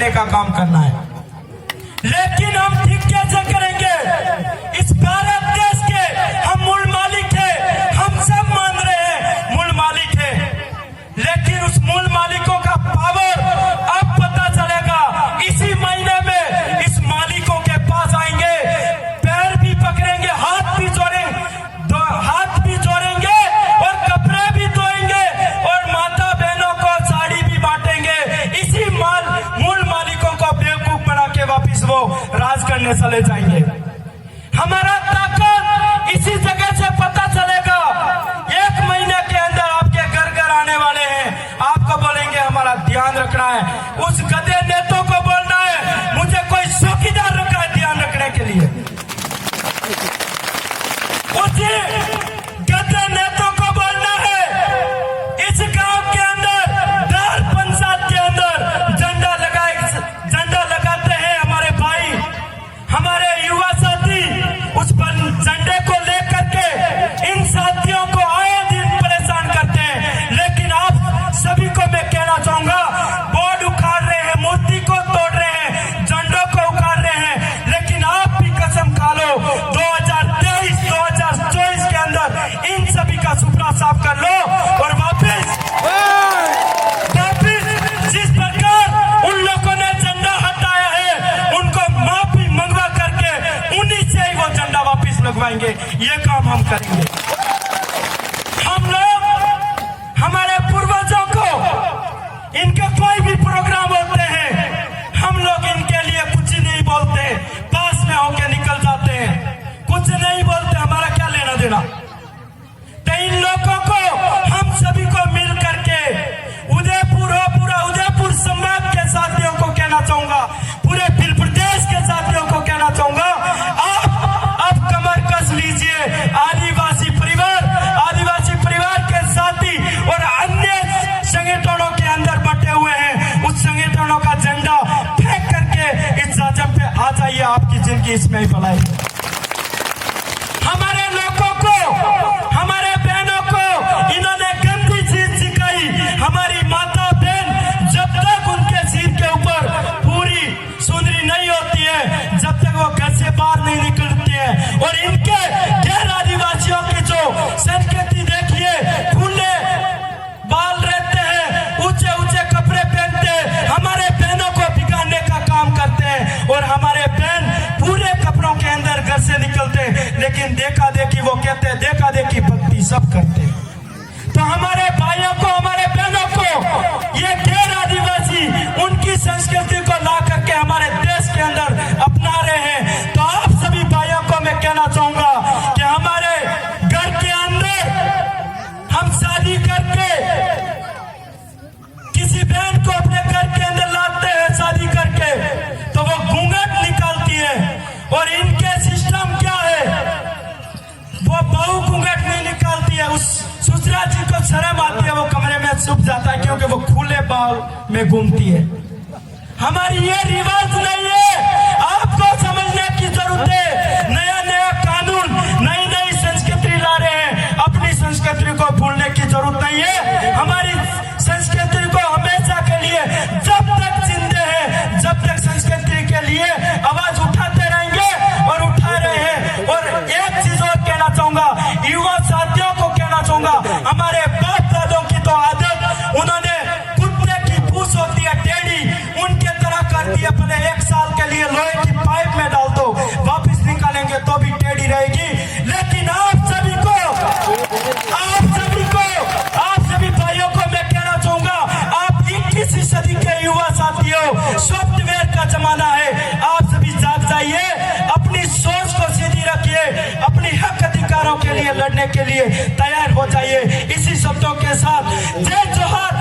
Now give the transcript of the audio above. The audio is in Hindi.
करने का काम करना है। लेकिन हम ठीक कैसे करेंगे? इस भारत देश के हम मूल मालिक हैं, हम सब मान रहे हैं मूल मालिक है, लेकिन उस मूल मालिकों का पावर अब पता चलेगा। इसी महीने में इस मालिकों के पास आएंगे, पैर भी पकड़ेंगे, हाथ भी जोड़ेंगे और कपड़े भी धोएंगे और माता बहनों को साड़ी भी बांटेंगे। इसी मूल मालिकों को बेवकूफ बना के वापिस वो राज करने चले जाएंगे। हमारा ताकत इसी जगह से पता चलेगा। 1 महीने के अंदर आपके घर घर आने वाले हैं, आपको बोलेंगे हमारा ध्यान रखना है। उस गधे नेताओं को बोलना है मुझे कोई चौकीदार रखा है ध्यान रखने के लिए। उसी गधे नेताओं को बोलना है इस गांव के अंदर दार पंचायत के अंदर झंडा लगाते हैं हमारे भाई, हमारे युवा साथी। उस झंडे को लेकर के इन साथियों को आए दिन परेशान करते हैं। लेकिन आप सभी को मैं कहना चाहूंगा, बोर्ड उखाड़ रहे हैं, मूर्ति को तोड़ रहे हैं, झंडों को उखाड़ रहे हैं, लेकिन आप भी कसम खा लो 2023-2024 के अंदर इन सभी का सुपड़ा साफ कर लो और वापिस जिस प्रकार उन लोगों ने झंडा हटाया है उनको माफी मंगवा करके उन्हीं से ही वो झंडा वापिस लगवाएंगे। ये काम हम करेंगे। हम लोग हमारे पूर्वजों को इनके कोई भी प्रोग्राम होते हैं, हम लोग इनके लिए कुछ नहीं बोलते, पास में होके निकल जाते हैं, कुछ नहीं बोलते, हमारा क्या लेना देना। तो इन लोगों को हम सभी को मिल करके उदयपुर हो, पूरा उदयपुर संभाग के साथियों को कहना चाहूंगा, पूरे फिर प्रदेश के साथियों को कहना चाहूंगा, आप कमर कस लीजिए। आदिवासी परिवार के साथी और अन्य संगठनों के अंदर बटे हुए हैं, उस संगठनों का झंडा फेंक करके इस जाजम पे आ जाइए, आपकी जिंदगी इसमें ही भलाई। हमारे लोगों को, हमारे बहनों को इन्होंने गंदी चीज सिखाई। हमारी माता बहन जब तक उनके सिर के ऊपर पूरी सुंदरी नहीं होती है, जब तक वो घर से बाहर नहीं निकलती है। और इनके गैर आदिवासियों की जो संस्कृति देखिए, खुले बाल रहते हैं, ऊंचे ऊंचे कपड़े पहनते हैं, हमारे बहनों को बिगाड़ने का काम करते हैं। और हमारे बहन पूरे कपड़ों के अंदर घर से निकलते हैं, लेकिन देखा देखी वो कहते हैं, देखा देखी भक्ति सब करते हैं। तो हमारे भाइयों को, हमारे बहनों को ये गैर आदिवासी उनकी संस्कृति को ला करके हमारे देश के अंदर अपना रहे हैं। तो आप सभी भाइयों को मैं कहना चाहूंगा कि हमारे घर के अंदर हम शादी करके किसी बहन को अपने घर के अंदर लाते हैं शादी करके, तो वो घूंघट निकालती है। और इनके सिस्टम क्या है, वो बहू घूंघट नहीं निकालती है, उस ससुरा जी को शर्म आती है, वो कमरे में छुप जाता है क्योंकि वो खुले बाल में घूमती है। हमारी ये रिवाज नहीं है, आपको समझने की जरूरत है। नया नया कानून, नई नई संस्कृति ला रहे हैं, अपनी संस्कृति को भूलने की जरूरत नहीं है। हमारी संस्कृति को हमेशा के लिए जब तक जिंदे हैं, जब तक संस्कृति के लिए आवाज उठाते रहेंगे और उठा रहे हैं। और एक चीज और कहना चाहूंगा, युवा साथियों को कहना चाहूंगा, हमारे बाप दादों की तो आदत, उन्होंने कुत्ते की पूंछ होती है टेढ़ी, उनके तरह कर दिया। पहले 1 साल के लिए लोहे की पाइप में डाल दो, वापिस निकालेंगे तो भी टेढ़ी रहेगी। लेकिन आप सभी भाइयों को मैं कहना चाहूंगा, आप 21वीं सदी के युवा साथियों, सॉफ्टवेयर का जमाना है, आप सभी जाग जाइए, अपनी सोच को सीधी रखिए, अपनी हक अधिकारों के लिए लड़ने के लिए तैयार हो जाइए। इसी शब्दों के साथ जय जोहार,